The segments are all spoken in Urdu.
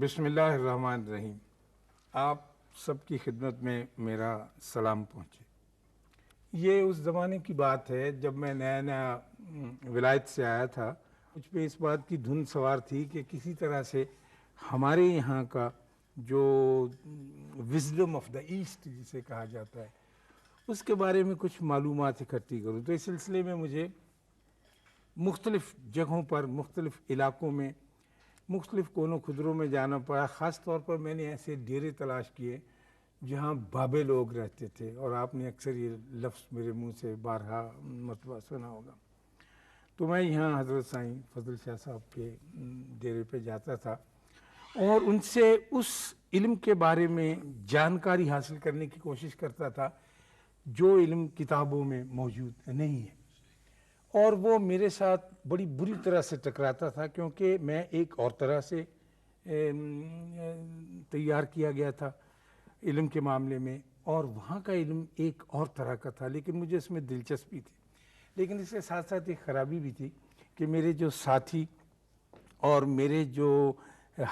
بسم اللہ الرحمن الرحیم۔ آپ سب کی خدمت میں میرا سلام پہنچے۔ یہ اس زمانے کی بات ہے جب میں نیا نیا ولایت سے آیا تھا۔ مجھ پہ اس بات کی دھن سوار تھی کہ کسی طرح سے ہمارے یہاں کا جو وزڈم آف دا ایسٹ جسے کہا جاتا ہے اس کے بارے میں کچھ معلومات اکٹھی کروں۔ تو اس سلسلے میں مجھے مختلف جگہوں پر، مختلف علاقوں میں، مختلف کونوں خدروں میں جانا پڑا۔ خاص طور پر میں نے ایسے ڈیرے تلاش کیے جہاں بابے لوگ رہتے تھے، اور آپ نے اکثر یہ لفظ میرے منہ سے بارہا مرتبہ سنا ہوگا۔ تو میں یہاں حضرت سائیں فضل شاہ صاحب کے ڈیرے پہ جاتا تھا اور ان سے اس علم کے بارے میں جانکاری حاصل کرنے کی کوشش کرتا تھا جو علم کتابوں میں موجود نہیں ہے، اور وہ میرے ساتھ بڑی بری طرح سے ٹکراتا تھا کیونکہ میں ایک اور طرح سے تیار کیا گیا تھا علم کے معاملے میں، اور وہاں کا علم ایک اور طرح کا تھا، لیکن مجھے اس میں دلچسپی تھی۔ لیکن اس کے ساتھ ساتھ ایک خرابی بھی تھی کہ میرے جو ساتھی اور میرے جو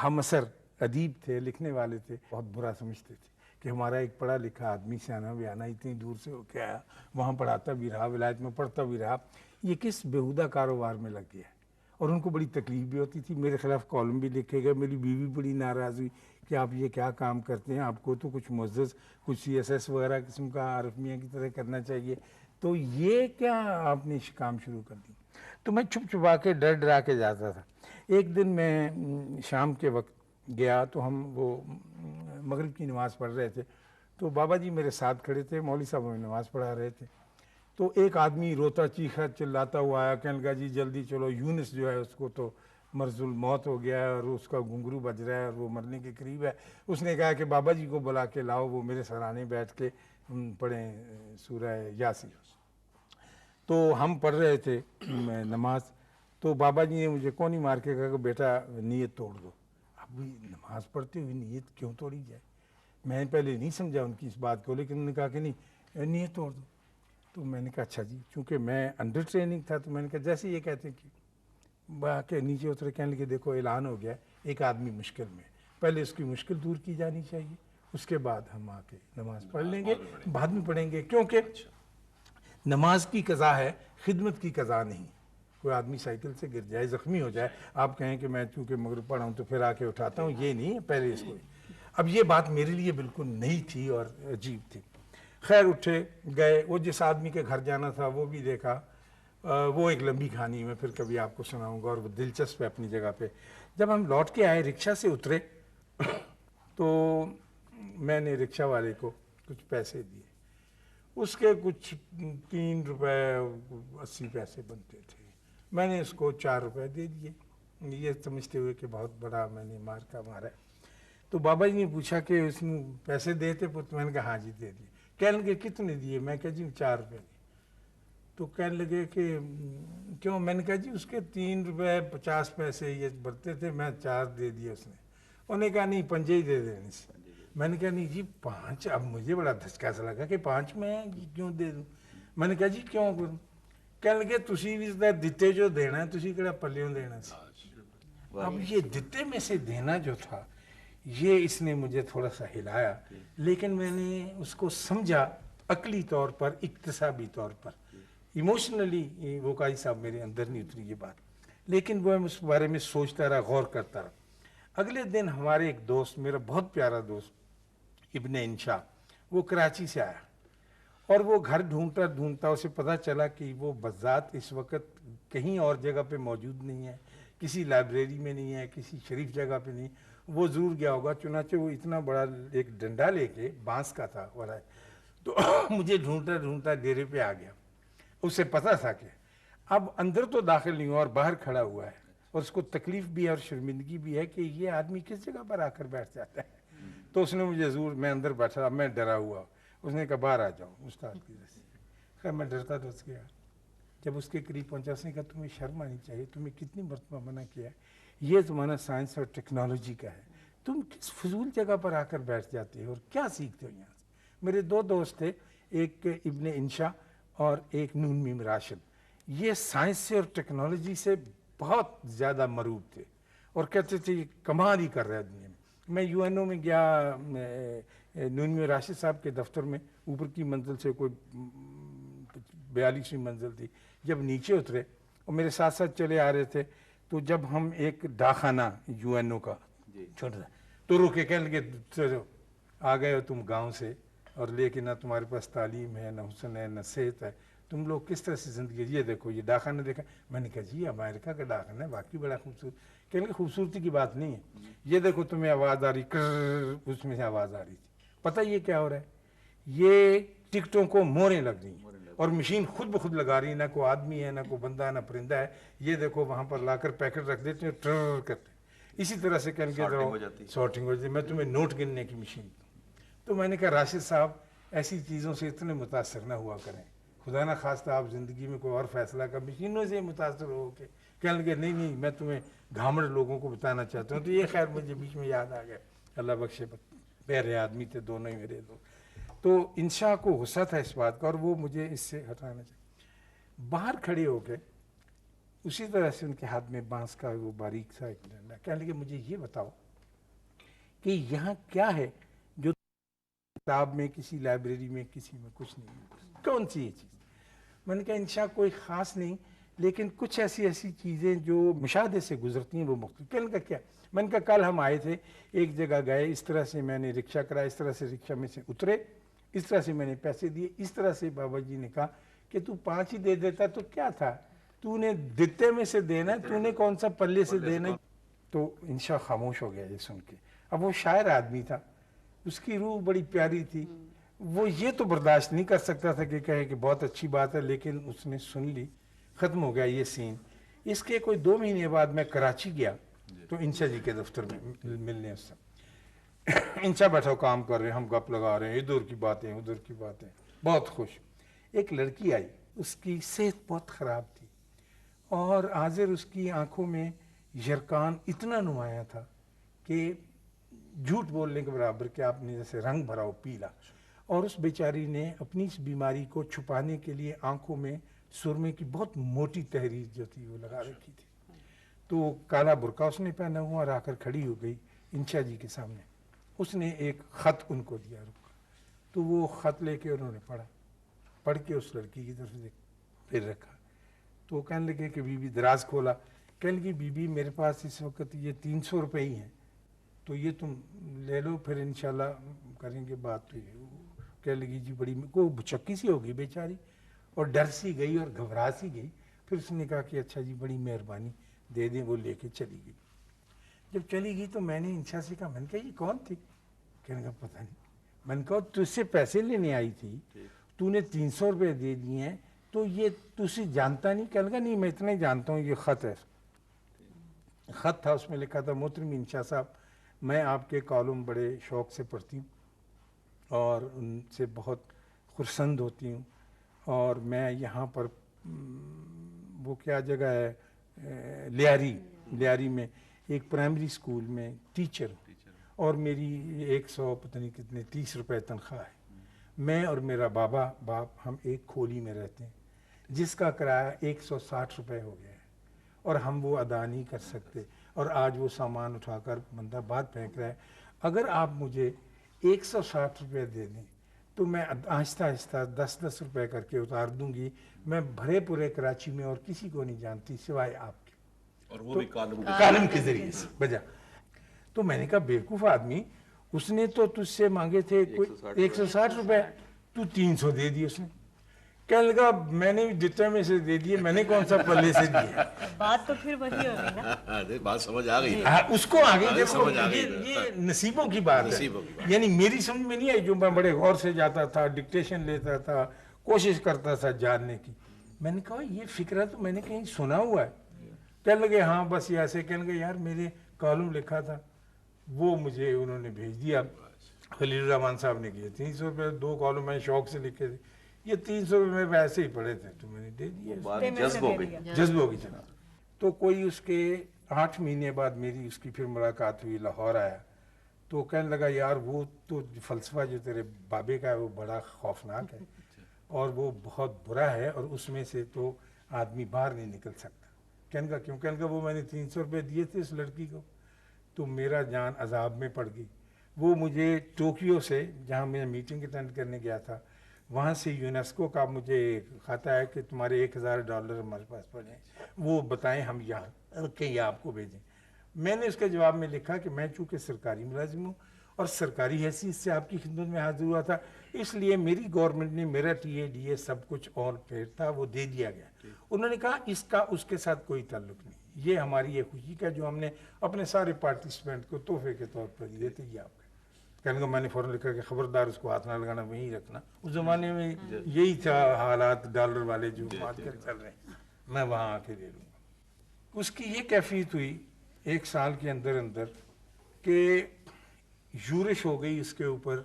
ہم اثر ادیب تھے، لکھنے والے تھے، بہت برا سمجھتے تھے کہ ہمارا ایک پڑھا لکھا آدمی سیانا بیانا اتنی دور سے ہو کے آیا، وہاں پڑھاتا بھی رہا، ولایت میں پڑھتا بھی رہا، یہ کس بیہودہ کاروبار میں لگ گیا ہے۔ اور ان کو بڑی تکلیف بھی ہوتی تھی، میرے خلاف کالم بھی لکھے گئے، میری بیوی بڑی ناراض ہوئی کہ آپ یہ کیا کام کرتے ہیں، آپ کو تو کچھ معزز، کچھ سی ایس ایس وغیرہ قسم کا عارف میاں کی طرح کرنا چاہیے، تو یہ کیا آپ نے کام شروع کر دی۔ تو میں چھپ چھپا کے ڈر ڈرا کے جاتا تھا۔ ایک دن میں شام کے وقت گیا تو ہم وہ مغرب کی نماز پڑھ رہے تھے، تو بابا جی میرے ساتھ کھڑے تھے، مولوی صاحب ہمیں نماز پڑھا رہے تھے۔ تو ایک آدمی روتا چیخا چلاتا ہوا آیا، کہنے لگا جی جلدی چلو، یونس جو ہے اس کو تو مرض الموت ہو گیا ہے اور اس کا گھنگرو بج رہا ہے اور وہ مرنے کے قریب ہے۔ اس نے کہا کہ بابا جی کو بلا کے لاؤ، وہ میرے سرانے بیٹھ کے پڑھیں سورہ یاسین۔ تو ہم پڑھ رہے تھے نماز، تو بابا جی نے مجھے کونی مار کے کہا کہ بیٹا نیت توڑ دو۔ اب نماز پڑھتے ہوئے نیت کیوں توڑی جائے؟ میں پہلے نہیں سمجھا ان کی اس بات کو، لیکن انہوں نے کہا کہ نہیں نیت توڑ دو۔ تو میں نے کہا اچھا جی، چونکہ میں انڈر ٹریننگ تھا تو میں نے کہا جیسے یہ کہتے ہیں کہ باقی نیچے اترے، کہنے لگے دیکھو اعلان ہو گیا ایک آدمی مشکل میں، پہلے اس کی مشکل دور کی جانی چاہیے، اس کے بعد ہم آ کے نماز پڑھ لیں گے، بعد میں پڑھیں گے، کیونکہ نماز کی قضا ہے، خدمت کی قضا نہیں۔ کوئی آدمی سائیکل سے گر جائے، زخمی ہو جائے، آپ کہیں کہ میں چونکہ مغرب پڑھا ہوں تو پھر آ کے اٹھاتا ہوں، یہ نہیں ہے پہلے اس کو۔ اب یہ بات میرے لیے بالکل نئی تھی اور عجیب تھی۔ خیر اٹھے گئے، وہ جس آدمی کے گھر جانا تھا وہ بھی دیکھا، وہ ایک لمبی کہانی میں پھر کبھی آپ کو سناؤں گا، اور وہ دلچسپ ہے اپنی جگہ پہ۔ جب ہم لوٹ کے آئے، رکشہ سے اترے، تو میں نے رکشہ والے کو کچھ پیسے دیے، اس کے کچھ 3 روپے 80 پیسے بنتے تھے، میں نے اس کو 4 روپے دے دیے، یہ سمجھتے ہوئے کہ بہت بڑا میں نے مار کا مارا ہے۔ تو بابا جی نے پوچھا کہ اس نے پیسے دیتے پت؟ میں نے کہا ہاں جی دے دیے۔ کہنے لگے کتنے دیے؟ میں کہا جی 4 روپے دیے۔ تو کہنے لگے کہ کیوں؟ میں نے کہا جی اس کے 3 روپے 50 پیسے یہ بڑھتے تھے، میں 4 دے دیے اس نے۔ انہوں نے کہا نہیں 5 ہی دے دینے سے۔ میں نے کہا نہیں جی 5، اب مجھے بڑا دھچکا سا لگا کہ 5 میں کیوں دے دوں؟ میں نے کہا جی کیوں کروں؟ کہنے لگے تسی بھی دیتے جو دینا ہے، تسی کہڑا پلیوں دینا سی۔ اب یہ دیتے میں سے دینا جو تھا، یہ اس نے مجھے تھوڑا سا ہلایا، لیکن میں نے اس کو سمجھا عقلی طور پر، اقتصابی طور پر، ایموشنلی وہ قاضی صاحب میرے اندر نہیں اتری یہ بات، لیکن وہ اس بارے میں سوچتا رہا، غور کرتا رہا۔ اگلے دن ہمارے ایک دوست، میرا بہت پیارا دوست ابن انشا، وہ کراچی سے آیا، اور وہ گھر ڈھونڈتا ڈھونڈتا اسے پتہ چلا کہ وہ بذات اس وقت کہیں اور جگہ پہ موجود نہیں ہے، کسی لائبریری میں نہیں ہے، کسی شریف جگہ پہ نہیں، وہ ضرور گیا ہوگا۔ چنانچہ وہ اتنا بڑا ایک ڈنڈا لے کے، بانس کا تھا والا، تو مجھے ڈھونڈتا ڈھونڈتا ڈیرے پہ آ گیا۔ اسے پتہ تھا کہ اب اندر تو داخل نہیں ہوا اور باہر کھڑا ہوا ہے، اور اس کو تکلیف بھی ہے اور شرمندگی بھی ہے کہ یہ آدمی کس جگہ پر آ کر بیٹھ جاتا ہے۔ تو اس نے مجھے ضرور، میں اندر بیٹھا، میں ڈرا ہوا، اس نے کہا باہر آ جاؤ استاد کی وجہ سے۔ خیر میں ڈرتا تو اس گیا، جب اس کے قریب پہنچا اس نے کہا تمہیں شرم آنی چاہیے، تمہیں کتنی مرتبہ منع کیا ہے، یہ زمانہ سائنس اور ٹیکنالوجی کا ہے، تم کس فضول جگہ پر آ کر بیٹھ جاتے ہو اور کیا سیکھتے ہو یہاں سے۔ میرے 2 دوست تھے، ایک ابن انشا اور ایک نون میم راشد، یہ سائنس سے اور ٹیکنالوجی سے بہت زیادہ مرعوب تھے اور کہتے تھے یہ کمال ہی کر رہا ہے دنیا میں۔ میں UNO میں گیا، نون میں راشد صاحب کے دفتر میں، اوپر کی منزل سے کوئی 42ویں منزل تھی. جب نیچے اترے اور میرے ساتھ ساتھ چلے آ رہے تھے، تو جب ہم ایک ڈاکخانہ UNO کا چھوڑ رہے تو رکے، کہنے لگے آ گئے ہو تم گاؤں سے، اور لیکن نہ تمہارے پاس تعلیم ہے، نہ حسن ہے، نہ صحت ہے، تم لوگ کس طرح سے زندگی، یہ دیکھو یہ ڈاکخانہ دیکھا. میں نے کہا جی امریکہ کا ڈاکخانہ ہے، واقعی بڑا خوبصورت. کہنے لگے خوبصورتی کی بات نہیں ہے، یہ دیکھو تمہیں آواز آ رہی، اس میں سے آواز آ رہی تھی. پتہ یہ کیا ہو رہا ہے؟ یہ ٹکٹوں کو موریں لگ رہی ہیں اور مشین خود بخود لگا رہی ہے، نہ کوئی آدمی ہے، نہ کوئی بندہ، نہ پرندہ ہے. یہ دیکھو وہاں پر لا کر پیکٹ رکھ دیتے ہیں، ٹر کرتے ہیں. اسی طرح سے کہنے کے سارٹنگ ہو جاتی. میں تمہیں نوٹ گننے کی مشین دوں. تو میں نے کہا راشد صاحب ایسی چیزوں سے اتنے متاثر نہ ہوا کریں، خدا نہ خواستہ آپ زندگی میں کوئی اور فیصلہ کا مشینوں سے متاثر ہو کے. کہنے لگے نہیں میں تمہیں گھامڑ لوگوں کو بتانا چاہتا ہوں. تو یہ خیر مجھے بیچ میں یاد آ گیا، اللہ بخشے پیارے آدمی تھے دونوں ہی میرے دوست. تو انشاء کو غصہ تھا اس بات کا، اور وہ مجھے اس سے ہٹانا چاہیے. باہر کھڑے ہو کے اسی طرح سے ان کے ہاتھ میں بانس کا وہ باریک سا ایک ڈنڈا. کہنے لگے مجھے یہ بتاؤ کہ یہاں کیا ہے جو کتاب میں، کسی لائبریری میں، کسی میں کچھ نہیں ہے، کون سی یہ چیز؟ میں نے کہا انشاء کوئی خاص نہیں، لیکن کچھ ایسی چیزیں جو مشاہدے سے گزرتی ہیں وہ مختلف. کہنے کا کیا؟ میں نے کہا کل ہم آئے تھے، ایک جگہ گئے، اس طرح سے میں نے رکشہ کرایا، اس طرح سے رکشہ میں سے اترے، اس طرح سے میں نے پیسے دیے، اس طرح سے بابا جی نے کہا کہ تو 5 ہی دے دیتا تو کیا تھا، تو نے دیتے میں سے دینا ہے، تو نے کون سا پلے سے دینا ہے. تو انشاء خاموش ہو گیا یہ سن کے. اب وہ شاعر آدمی تھا، اس کی روح بڑی پیاری تھی، وہ یہ تو برداشت نہیں کر سکتا تھا کہ کہے کہ بہت اچھی بات ہے، لیکن اس نے سن لی. ختم ہو گیا یہ سین. اس کے کوئی 2 مہینے بعد میں کراچی گیا تو انشاء جی کے دفتر میں ملنے اس سے. انشاء بیٹھا کام کر رہے ہیں، ہم گپ لگا رہے ہیں، ادھر کی باتیں ادھر کی باتیں، بہت خوش. ایک لڑکی آئی، اس کی صحت بہت خراب تھی، اور حاضر اس کی آنکھوں میں یرکان اتنا نمایاں تھا کہ جھوٹ بولنے کے برابر، کہ آپ نے جیسے رنگ بھرا ہو پیلا. اور اس بیچاری نے اپنی اس بیماری کو چھپانے کے لیے آنکھوں میں سرمے کی بہت موٹی تحریر جو تھی وہ لگا رکھی تھی. تو کالا برقع اس نے پہنا ہوا اور آ کر کھڑی ہو گئی انشاء جی کے سامنے. اس نے ایک خط ان کو دیا، رکا تو وہ خط لے کے انہوں نے پڑھ کے اس لڑکی کی طرف سے پھر رکھا. تو کہنے لگے کہ بی بی دراز کھولا. کہنے لگی بی بی میرے پاس اس وقت یہ 300 روپے ہی ہیں، تو یہ تم لے لو، پھر انشاءاللہ کریں گے بات. تو کہنے لگی جی بڑی کو بچکی سی ہوگی بیچاری، اور ڈر سی گئی اور گھبرا سی گئی. پھر اس نے کہا کہ اچھا جی بڑی مہربانی، دے دیں. وہ لے کے چلی گئی. جب چلی گئی تو میں نے انشاء سے کہا، میں نے کہا یہ کون تھی؟ کہنے کا پتہ نہیں. میں نے کہا تجھ سے پیسے لینے آئی تھی، تو نے 300 روپے دے دیے ہیں، تو یہ تجھے جانتا نہیں؟ کہنے کا نہیں میں اتنا ہی جانتا ہوں، یہ خط ہے. خط تھا، اس میں لکھا تھا محترم انشاء صاحب، میں آپ کے کالم بڑے شوق سے پڑھتی ہوں اور ان سے بہت خرسند ہوتی ہوں، اور میں یہاں پر وہ کیا جگہ ہے لیاری میں ایک پرائمری اسکول میں ٹیچر ہوں، اور میری 100 پتہ نہیں کتنے 30 روپے تنخواہ ہے. میں اور میرا باپ ہم ایک کھولی میں رہتے ہیں جس کا کرایہ 160 روپے ہو گیا ہے، اور ہم وہ ادا نہیں کر سکتے. اور آج وہ سامان اٹھا کر بندہ باہر پھینک رہا ہے. اگر آپ مجھے 160 روپے دے دیں تو میں آہستہ آہستہ 10 روپے کر کے اتار دوں گی. میں بھرے پورے کراچی میں اور کسی کو نہیں جانتی سوائے آپ کے، اور وہ بھی کالم کے ذریعے سے بجا. تو میں نے کہا بیوقوف آدمی، اس نے تو تجھ سے مانگے تھے 160 روپے، تو 300 دے دی اس نے. کہنے لگا میں نے جتنے میں سے دے دیے، میں نے کون سا پلے سے دیے. بات تو پھر وہی ہوگی نا، بات سمجھ آ گئی، اس کو آگے دیکھو یہ نصیبوں کی بات ہے. یعنی میری سمجھ میں نہیں آئی، جو میں بڑے غور سے جاتا تھا، ڈکٹیشن لیتا تھا، کوشش کرتا تھا جاننے کی. میں نے کہا یہ فکرہ تو میں نے کہیں سنا ہوا ہے. کہنے لگے ہاں بس یہ ایسے. کہنے لگے یار میرے کالم لکھا تھا، وہ مجھے انہوں نے بھیج دیا. خلیل الرحمان صاحب نے کیا 300 روپے 2 کالم میں شوق سے لکھے تھے. یہ 300 روپے میں ویسے ہی پڑے تھے تو میں نے دے دیے. جذب ہو گئی جناب. تو کوئی اس کے 8 مہینے بعد میری اس کی پھر ملاقات ہوئی، لاہور آیا تو کہنے لگا یار وہ تو فلسفہ جو تیرے بابے کا ہے وہ بڑا خوفناک ہے اور وہ بہت برا ہے، اور اس میں سے تو آدمی باہر نہیں نکل سکتا. کہنے کا کیوں؟ کہنے کا وہ میں نے 300 روپے دیے تھے اس لڑکی کو، تو میرا جان عذاب میں پڑ گئی. وہ مجھے ٹوکیو سے جہاں میں میٹنگ اٹینڈ کرنے گیا تھا وہاں سے یونیسکو کا مجھے خط ہے کہ تمہارے $1000 ہمارے پاس پڑے ہیں, وہ بتائیں ہم یہاں رکھیں یا آپ کو بھیجیں. میں نے اس کے جواب میں لکھا کہ میں چونکہ سرکاری ملازم ہوں اور سرکاری حیثیت سے آپ کی خدمت میں حاضر ہوا تھا, اس لیے میری گورنمنٹ نے میرا TADA سب کچھ اور پھر تھا وہ دے دیا گیا. انہوں نے کہا اس کا اس کے ساتھ کوئی تعلق نہیں, یہ ہماری یہ خوشی کا جو ہم نے اپنے سارے پارٹیسپینٹ کو تحفے کے طور پر دیتے یہ آپ کا. کہنے کو میں نے فوراً لکھا کہ خبردار اس کو ہاتھ نہ لگانا, وہیں رکھنا. اس زمانے میں یہی تھا حالات ڈالر والے جو بات کر چل رہے ہیں, میں وہاں آ کے لے لوں گا. اس کی یہ کیفیت ہوئی 1 سال کے اندر اندر کہ یورش ہو گئی اس کے اوپر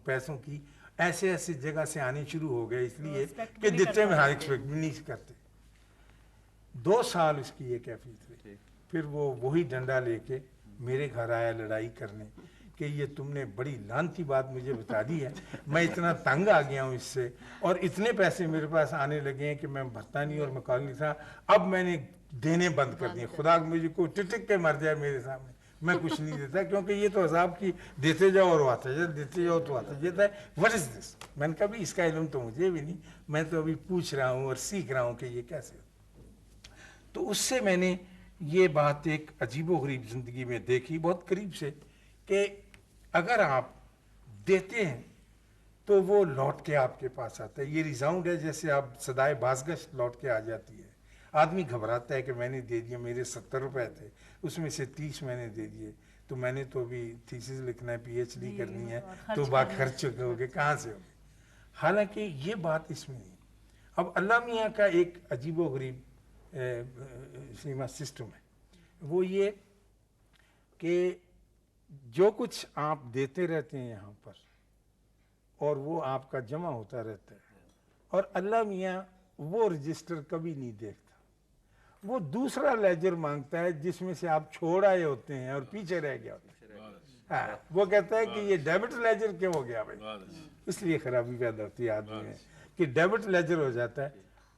پیسوں کی, ایسے ایسے جگہ سے آنے شروع ہو گئے اس لیے کہ دیتے میں ایکسپیکٹ بھی نہیں کرتے. 2 سال اس کی یہ کیفیت ہوئی. پھر وہ وہی ڈنڈا لے کے میرے گھر آیا لڑائی کرنے کہ یہ تم نے بڑی لانتی بات مجھے بتا دی ہے, میں اتنا تنگ آ گیا ہوں اس سے اور اتنے پیسے میرے پاس آنے لگے ہیں کہ میں بھرتا نہیں اور میں کال نہیں تھا, اب میں نے دینے بند کر دیے. خدا مجھے کو ٹٹک کے مر جائے میرے سامنے, میں کچھ نہیں دیتا کیونکہ یہ تو عذاب کی دیتے جاؤ اور آتا جائے, دیتے جاؤ تو آتا جاتا ہے. وٹ از دس؟ میں نے کہا بھی اس کا علم تو مجھے بھی نہیں, میں تو ابھی پوچھ رہا ہوں اور سیکھ رہا ہوں کہ یہ کیسے. تو اس سے میں نے یہ بات ایک عجیب و غریب زندگی میں دیکھی بہت قریب سے کہ اگر آپ دیتے ہیں تو وہ لوٹ کے آپ کے پاس آتا ہے. یہ ریزاؤنڈ ہے جیسے آپ صدائے بازگشت لوٹ کے آ جاتی ہے. آدمی گھبراتا ہے کہ میں نے دے دیا, میرے $70 تھے اس میں سے 30 میں نے دے دیے, تو میں نے تو ابھی تھیسس لکھنا ہے, PhD کرنی ہے, تو بات خرچ ہو گئے کہاں سے ہو گئے. حالانکہ یہ بات اس میں نہیں. اب اللہ میاں کا ایک عجیب و غریب سسٹم ہے, وہ یہ کہ جو کچھ آپ دیتے رہتے ہیں یہاں پر اور وہ آپ کا جمع ہوتا رہتا ہے, اور اللہ میاں وہ رجسٹر کبھی نہیں دیکھتا. وہ دوسرا لیجر مانگتا ہے جس میں سے آپ چھوڑ آئے ہوتے ہیں اور پیچھے رہ گیا ہوتا ہے. وہ کہتا ہے کہ یہ ڈیبٹ لیجر کیوں ہو گیا بھائی, اس لیے خرابی پیدا ہوتی ہے آدمی میں کہ ڈیبٹ لیجر ہو جاتا ہے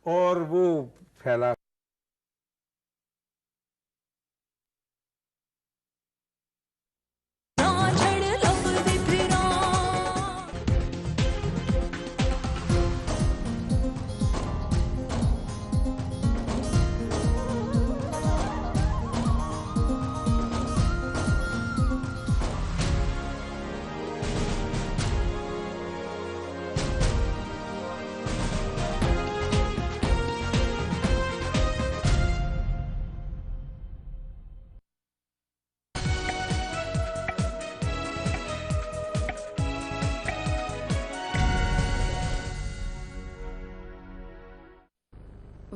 اور وہ پھیلا.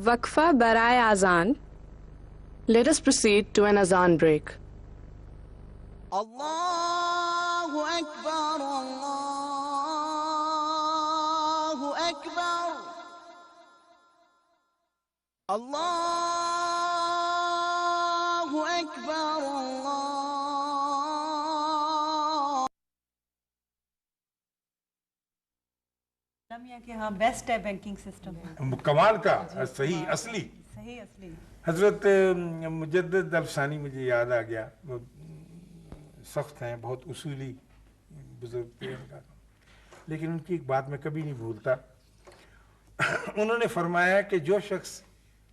وقفہ برائے اذان. Let us proceed to an azan break. اللہ اکبر اللہ اکبر اللہ اکبر اللہ. میاں کے ہاں بیسٹ ہے بینکنگ سسٹم, کمال کا صحیح اصلی. صحیح اصلی. حضرت مجدد الفسانی مجھے یاد آ گیا, وہ سخت ہیں, بہت اصولی بزرگ تھے ان کا, لیکن ان کی ایک بات میں کبھی نہیں بھولتا. انہوں نے فرمایا کہ جو شخص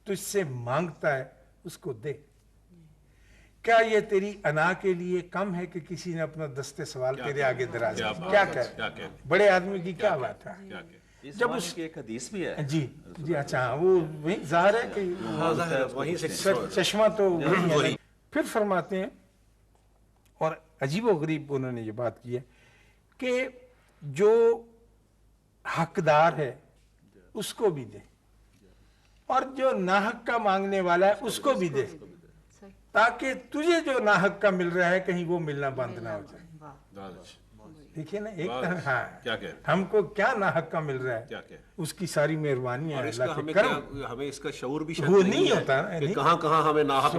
تجھ سے مانگتا ہے اس کو دے. کیا یہ تیری انا کے لیے کم ہے کہ کسی نے اپنا دستے سوال تیرے آگے دراز کیا؟ کیا کہ بڑے آدمی کی کیا بات ہے. جب اس کی ایک حدیث بھی ہے. جی جی اچھا, وہ وہی ظاہر ہے کہ چشمہ تو وہی. پھر فرماتے ہیں, اور عجیب و غریب انہوں نے یہ بات کی ہے کہ جو حقدار ہے اس کو بھی دے اور جو ناحق کا مانگنے والا ہے اس کو بھی دے, تاکہ تجھے جو ناحق کا مل رہا ہے کہیں وہ ملنا بند نہ ہو جائے. دیکھیے نا, ایک طرح ہم کو کیا ناحق کا مل رہا ہے, اس کی ساری مہربانی ہے اللہ کے کرم. ہمیں اس کا شعور بھی وہ نہیں ہوتا کہ کہاں کہاں ہمیں ناحق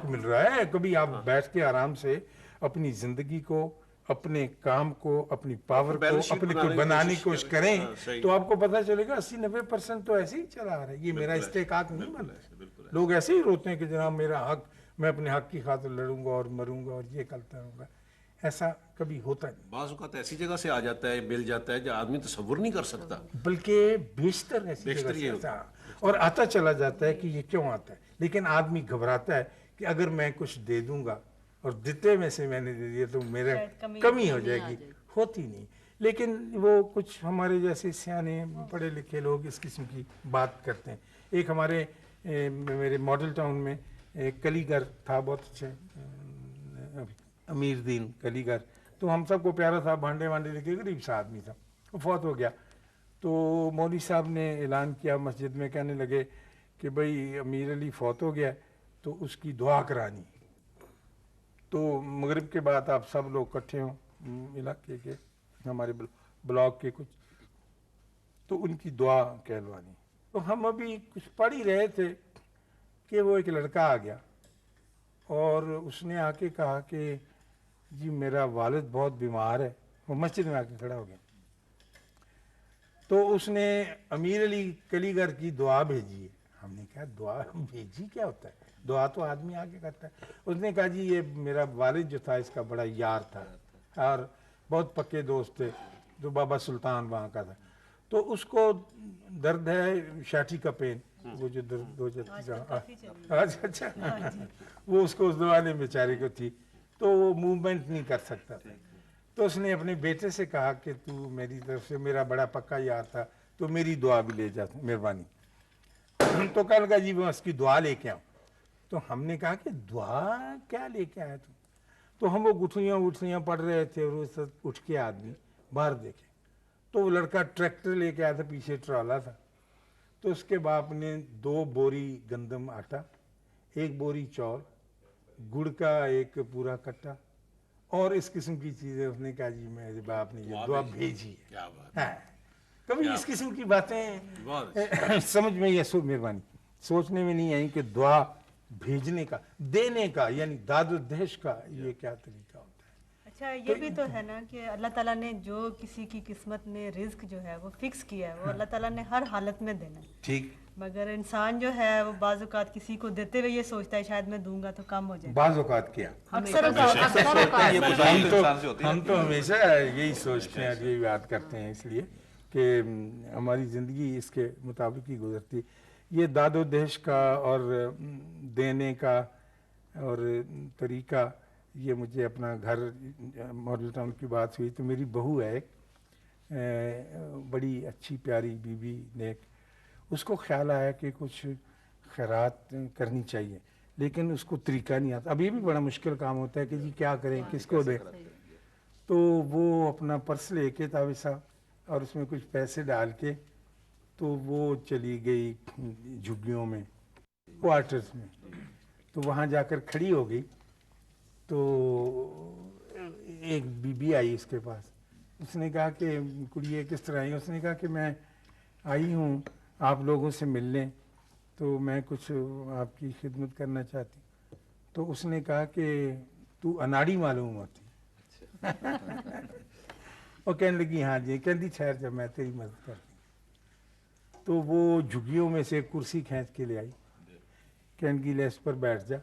مل رہا ہے. کبھی آپ بیٹھ کے آرام سے اپنی زندگی کو, اپنے کام کو, اپنی پاور کو اپنے کو بنانے کی کوشش کریں تو آپ کو پتہ چلے گا 80-90% تو ایسے ہی چلا آ رہا ہے. یہ میرا استحقاق نہیں بن رہا ہے. لوگ ایسے ہی روتے ہیں کہ جناب میرا حق میں اپنے حق کی خاطر لڑوں گا اور مروں گا اور یہ کرتا رہوں گا، ایسا کبھی ہوتا نہیں، بعض اوقات ایسی جگہ سے آ جاتا ہے، مل جاتا ہے جو آدمی تصور نہیں کر سکتا. بلکہ بیشتر ایسی جگہ سے ایسا اور آتا چلا جاتا ہے کہ یہ کیوں آتا ہے، لیکن آدمی گھبراتا ہے کہ اگر میں کچھ دے دوں گا اور دیتے میں سے میں نے دے دیا تو میرا کمی ہو جائے گی، ہوتی نہیں. لیکن وہ کچھ ہمارے جیسے سیانے پڑھے لکھے لوگ اس قسم کی بات کرتے ہیں. ایک ہمارے میرے ماڈل ٹاؤن میں کلیگر تھا، بہت اچھے امیر دین کلیگر، تو ہم سب کو پیارا تھا، بھانڈے وانڈے لے کے غریب سا آدمی تھا، وہ فوت ہو گیا. تو مولوی صاحب نے اعلان کیا مسجد میں، کہنے لگے کہ بھئی امیر علی فوت ہو گیا تو اس کی دعا کرانی. تو مغرب کے بعد آپ سب لوگ اکٹھے ہوں علاقے کے، ہمارے بلاک کے کچھ، تو ان کی دعا کہلوانی. تو ہم ابھی کچھ پڑھ ہی رہے تھے کہ وہ ایک لڑکا آ گیا اور اس نے آ کے کہا کہ جی میرا والد بہت بیمار ہے. وہ مسجد میں آ کے کھڑا ہو گیا. تو اس نے امیر علی کلیگر کی دعا بھیجی ہے. ہم نے کہا دعا بھیجی کیا ہوتا ہے؟ دعا تو آدمی آگے کرتا ہے. اس نے کہا جی یہ میرا والد جو تھا اس کا بڑا یار تھا اور بہت پکے دوست تھے، جو بابا سلطان وہاں کا تھا. تو اس کو درد ہے شاٹھی کا پین، وہ جو درد ہو جاتی ہے، اچھا وہ اس کو اس زمانے میں بیچارے کو تھی، تو وہ موومنٹ نہیں کر سکتا تھا. تو اس نے اپنے بیٹے سے کہا کہ تو میری طرف سے میرا بڑا پکا یار تھا تو میری دعا بھی لے جا مہربانی. تو کہا لگا جی میں اس کی دعا لے کے آؤں. تو ہم نے کہا کہ دعا کیا لے کے آیا تم؟ تو ہم وہ گٹھلیاں پڑھ رہے تھے اور اس اٹھ کے آدمی باہر دیکھے تو وہ لڑکا ٹریکٹر لے کے آیا تھا، پیچھے ٹرالا تھا. تو اس کے باپ نے 2 بوری گندم آٹا، 1 بوری چول، گڑ کا ایک پورا کٹا اور اس قسم کی چیزیں. اس نے کہا جی میرے باپ نے یہ دعا بھیجی ہے. کیا بات ہے. ہاں، کبھی اس قسم کی باتیں سمجھ میں یا مہربانی سوچنے میں نہیں آئی کہ دعا بھیجنے کا، دینے کا، یعنی داد و دہش کا یہ کیا طریقہ ہوتا ہے. اچھا یہ بھی تو ہے نا کہ اللہ تعالیٰ نے جو کسی کی قسمت میں رزق جو ہے وہ فکس کیا ہے، وہ اللہ تعالیٰ نے ہر حالت میں دینا ہے. ٹھیک. مگر انسان جو ہے وہ بعض اوقات کسی کو دیتے ہوئے یہ سوچتا ہے شاید میں دوں گا تو کم ہو جائے گا. بعض اوقات کیا اکثر اوقات ہم تو ہمیشہ یہی سوچتے ہیں اور یہی یاد کرتے ہیں، اس لیے کہ ہماری زندگی اس کے مطابق ہی گزرتی. یہ داد و دہش کا اور دینے کا اور طریقہ، یہ مجھے اپنا گھر ماڈل ٹاؤن کی بات ہوئی تو میری بہو ہے ایک بڑی اچھی پیاری بی بی نیک، اس کو خیال آیا کہ کچھ خیرات کرنی چاہیے، لیکن اس کو طریقہ نہیں آتا. اب یہ بھی بڑا مشکل کام ہوتا ہے کہ جی کیا کریں، کس کو دیں. تو وہ اپنا پرس لے کے تاویسا اور اس میں کچھ پیسے ڈال کے تو وہ چلی گئی جھگیوں میں، کوارٹرز میں. تو وہاں جا کر کھڑی ہو گئی تو ایک بی بی آئی اس کے پاس. اس نے کہا کہ کڑیے کس طرح آئی؟ اس نے کہا کہ میں آئی ہوں آپ لوگوں سے ملنے، تو میں کچھ آپ کی خدمت کرنا چاہتی. تو اس نے کہا کہ تو اناڑی معلوم ہوتی. اور کہنے لگی ہاں جی. کہتی ٹھہر جب میں تیری مدد کرتی. تو وہ جھگیوں میں سے ایک کرسی کھینچ کے لے آئی، کہنے کی لے اس پر بیٹھ جا،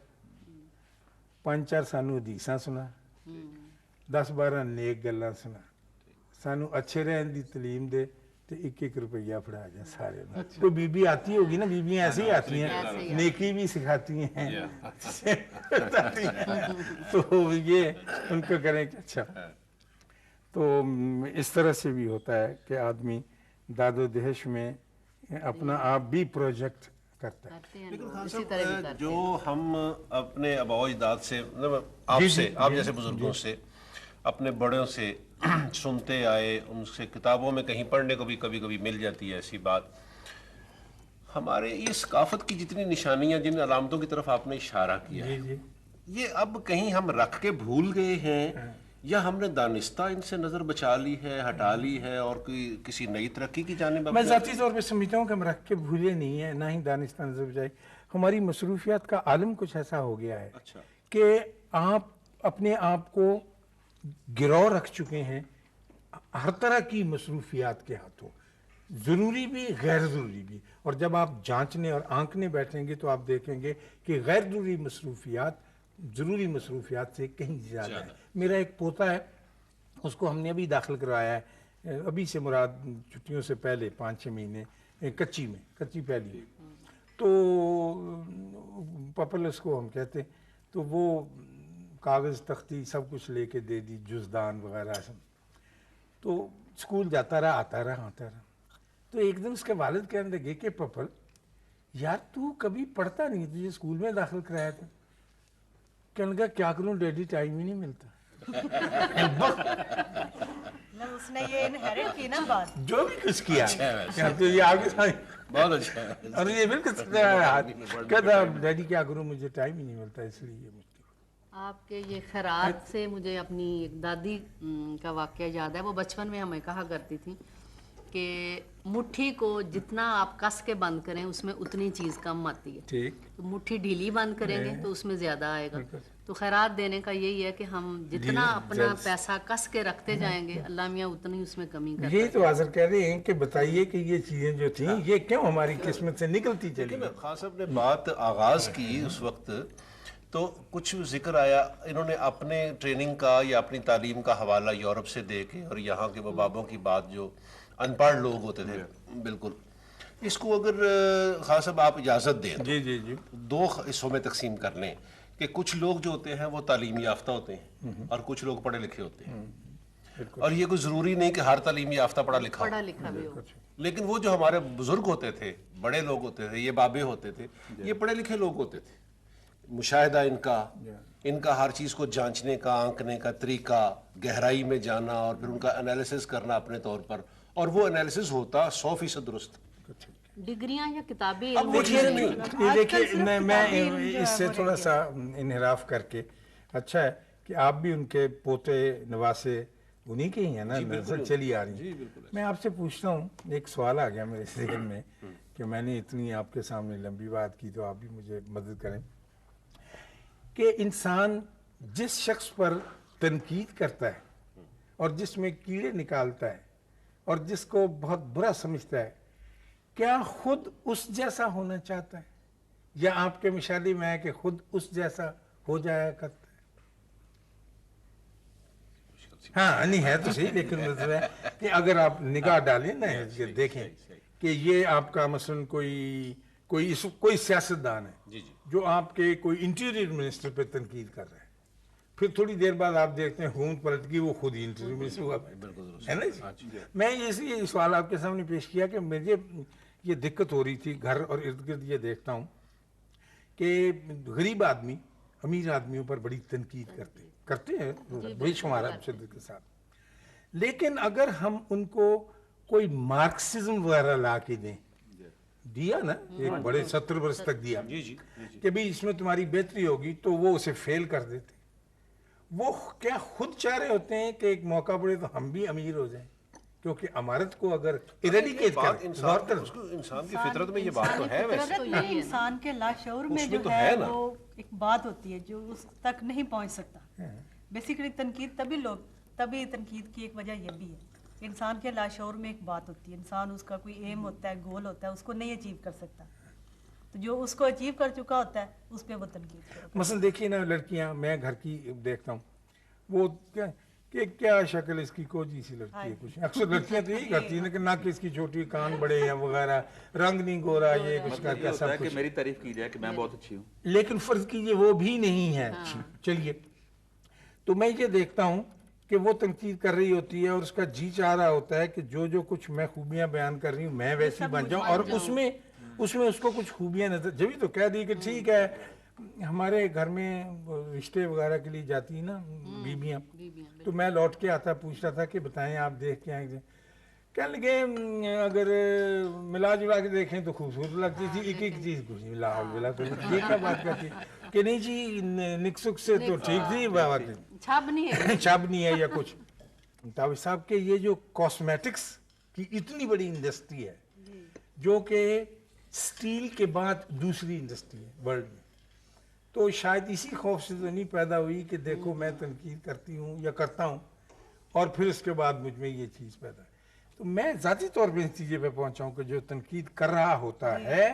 5-4 سانو حدیثاں سنا، 10-12 نیک گلاں سنا، سانو اچھے رہن دی تعلیم دے تو 1-1 روپیہ پڑھا جا سارے. تو بی بی آتی ہوگی نا، بیبیاں ایسے ہی آتی ہیں، نیکی بھی سکھاتی ہیں. تو یہ ان کو کریں کہ اچھا. تو اس طرح سے بھی ہوتا ہے کہ آدمی داد و دہش میں اپنا آپ بھی پروجیکٹ کرتا ہے. لیکن خان صاحب جو ہم اپنے آباء و اجداد سے، آپ جیسے بزرگوں سے، اپنے بڑوں سے سنتے آئے، ان سے کتابوں میں کہیں پڑھنے کو بھی کبھی کبھی مل جاتی ہے ایسی بات. ہمارے یہ ثقافت کی جتنی نشانیاں، جن علامتوں کی طرف آپ نے اشارہ کیا ہے، یہ اب کہیں ہم رکھ کے بھول گئے ہیں یا ہم نے دانستہ ان سے نظر بچا لی ہے، ہٹا لی ہے اور کسی نئی ترقی کی جانب؟ میں ذاتی طور پہ سمجھتا ہوں کہ ہم رکھ کے بھولے نہیں ہیں، نہ ہی دانستہ نظر بچائی. ہماری مصروفیات کا عالم کچھ ایسا ہو گیا ہے کہ آپ اپنے آپ کو گرو رکھ چکے ہیں ہر طرح کی مصروفیات کے ہاتھوں، ضروری بھی غیر ضروری بھی. اور جب آپ جانچنے اور آنکھنے بیٹھیں گے تو آپ دیکھیں گے کہ غیر ضروری مصروفیات ضروری مصروفیات سے کہیں زیادہ ہے. میرا ایک پوتا ہے, اس کو ہم نے ابھی داخل کروایا ہے, ابھی سے مراد چھٹیوں سے پہلے 5-6 مہینے, کچی پہلی, تو پپل اس کو ہم کہتے ہیں. تو وہ کاغذ تختی سب کچھ لے کے دے دی, جزدان وغیرہ سب. تو اسکول جاتا رہا, آتا رہا. تو ایک دن اس کے والد کہنے لگے کہ پپل یار تو کبھی پڑھتا نہیں, تجھے اسکول میں داخل کرایا تھا. کہنے لگا کیا کروں ڈیڈی, ٹائم ہی نہیں ملتا. مطلب اس نے یہ انہیرٹ کی نا بات. جو بھی کچھ کیا تو یہ آگے بہت اچھا ہے. اور یہ بالکل کہتا ڈیڈی کیا کروں, مجھے ٹائم ہی نہیں ملتا, اس لیے یہ مشکل. آپ کے یہ خیرات سے مجھے اپنی ایک دادی کا واقعہ یاد ہے. وہ بچپن میں ہمیں کہا کرتی تھی کہ مٹھی کو جتنا آپ کس کے بند کریں اس میں اتنی چیز کم آتی ہے. ٹھیک. تو مٹھی ڈھیلی بند کریں گے تو اس میں زیادہ آئے گا. تو خیرات دینے کا یہی ہے کہ ہم جتنا اپنا پیسہ کس کے رکھتے جائیں گے اللہ میاں اتنی اس میں کمی کرتا ہے. یہی تو حاضر کہہ رہے ہیں کہ بتائیے کہ یہ چیزیں جو تھیں یہ کیوں ہماری قسمت سے نکلتی چلی. خان صاحب نے بات آغاز کی اس وقت تو کچھ ذکر آیا, انہوں نے اپنے ٹریننگ کا یا اپنی تعلیم کا حوالہ یورپ سے دے کے, اور یہاں کے وہ بابوں کی بات جو ان پڑھ لوگ ہوتے تھے, بالکل اس کو اگر خان صاحب آپ اجازت دیں جی 2 حصوں میں تقسیم کر لیں کہ کچھ لوگ جو ہوتے ہیں وہ تعلیم یافتہ ہوتے ہیں اور کچھ لوگ پڑھے لکھے ہوتے ہیں. اور یہ کوئی ضروری نہیں کہ ہر تعلیم یافتہ پڑھا لکھا بھی ہو. لیکن وہ جو ہمارے بزرگ ہوتے تھے, بڑے لوگ ہوتے تھے, یہ بابے ہوتے تھے, یہ پڑھے لکھے لوگ ہوتے تھے. مشاہدہ ان کا ہر چیز کو جانچنے کا, آنکنے کا طریقہ, گہرائی میں جانا اور پھر ان کا انالیسس کرنا اپنے طور پر, اور وہ انالیسس ہوتا 100% درست. ڈگریاں یا کتابی دیکھیے میں اس سے تھوڑا سا انحراف کر کے, اچھا ہے کہ آپ بھی ان کے پوتے نواسے انہی کے ہی ہیں نا, نسل چلی آ رہی ہیں. میں آپ سے پوچھتا ہوں, ایک سوال آ گیا میرے ذہن میں کہ میں نے اتنی آپ کے سامنے لمبی بات کی, تو آپ بھی مجھے مدد کریں کہ انسان جس شخص پر تنقید کرتا ہے اور جس میں کیڑے نکالتا ہے اور جس کو بہت برا سمجھتا ہے, کیا خود اس جیسا ہونا چاہتا ہے, یا آپ کے مشاہدے میں ہے کہ خود اس جیسا ہو جایا کرتا ہے؟ ہاں نہیں ہے تو صحیح, لیکن مطلب ہے کہ اگر آپ نگاہ ڈالیں نا, دیکھیں کہ یہ آپ کا مثلا کوئی سیاستدان ہے جو آپ کے کوئی انٹیریئر منسٹر پہ تنقید کر رہے ہیں, پھر تھوڑی دیر بعد آپ دیکھتے ہیں حکومت پلٹ گئی, وہ خود ہی انٹیریئر منسٹر ہوا ہے نا. میں یہ سوال آپ کے سامنے پیش کیا کہ مجھے یہ دقت ہو رہی تھی, گھر اور ارد گرد یہ دیکھتا ہوں کہ غریب آدمی امیر آدمیوں پر بڑی تنقید کرتے ہیں بڑی شمار شدت کے ساتھ, لیکن اگر ہم ان کو کوئی مارکسزم وغیرہ لا کے دیا نا, ایک بڑے 70 برس تک دیا کہ بھی اس میں تمہاری بہتری ہوگی, تو وہ اسے فیل کر دیتے. وہ کیا خود چاہ رہے ہوتے ہیں کہ ایک موقع پڑے تو ہم بھی امیر ہو جائیں, کیونکہ امارت کو اگر ایریڈیکیٹ کریں. انسان کی فطرت میں یہ بات تو ہے, ویسے انسان کے لاشعور میں جو ہے وہ ایک بات ہوتی ہے جو اس تک نہیں پہنچ سکتا. بیسیکلی تنقید تبھی تنقید کی ایک وجہ یہ بھی ہے, انسان کے لاشعور میں ایک بات ہوتی ہے, انسان اس کا کوئی ایم ہوتا ہے, گول ہوتا ہے, اس کو نہیں اچیو کر سکتا, تو جو اس کو اچیو کر چکا ہوتا ہے اس پہ وہ تنقید کرتا ہے. مثلا دیکھیے نا لڑکیاں, میں گھر کی دیکھتا ہوں, وہ کیا شکل اس کی کوجی سی لڑکی ہے, کچھ اکثر لڑکیاں تو یہی کرتی ہیں کہ ناک اس کی چھوٹی, کان بڑے ہیں وغیرہ, رنگ نہیں گورا, یہ کچھ کر کے سب کچھ, میری تعریف کی جائے کہ میں بہت اچھی ہوں, لیکن فرض کیجئے وہ بھی نہیں ہے اچھی. چلیے, تو میں یہ دیکھتا ہوں کہ وہ تنقید کر رہی ہوتی ہے اور اس کا جی چاہ رہا ہوتا ہے کہ جو کچھ میں خوبیاں بیان کر رہی ہوں میں ویسی بن جاؤں, اور اس میں اس کو کچھ خوبیاں نظر, جبھی تو کہہ دی کہ ٹھیک ہے. ہمارے گھر میں رشتے وغیرہ کے لیے جاتی ہیں نا بیویاں, تو میں لوٹ کے آتا پوچھ رہا تھا کہ بتائیں آپ دیکھ کے آئیں. کہنے لگے اگر ملا جلا کے دیکھیں تو خوبصورت لگتی تھی, ایک چیز کچھ ملا تو یہ کیا بات کرتی کہ نہیں جی نکسک سے تو ٹھیک تھی, چھب نہیں ہے یا کچھ. تاوی صاحب کے یہ جو کاسمیٹکس کی اتنی بڑی انڈسٹری ہے جو کہ سٹیل کے بعد دوسری انڈسٹری ہے ورلڈ میں, تو شاید اسی خوف سے تو نہیں پیدا ہوئی کہ دیکھو میں تنقید کرتی ہوں یا کرتا ہوں اور پھر اس کے بعد مجھ میں یہ چیز پیدا ہے. تو میں ذاتی طور پہ اس چیزیں پہ پہنچا ہوں کہ جو تنقید کر رہا ہوتا ہے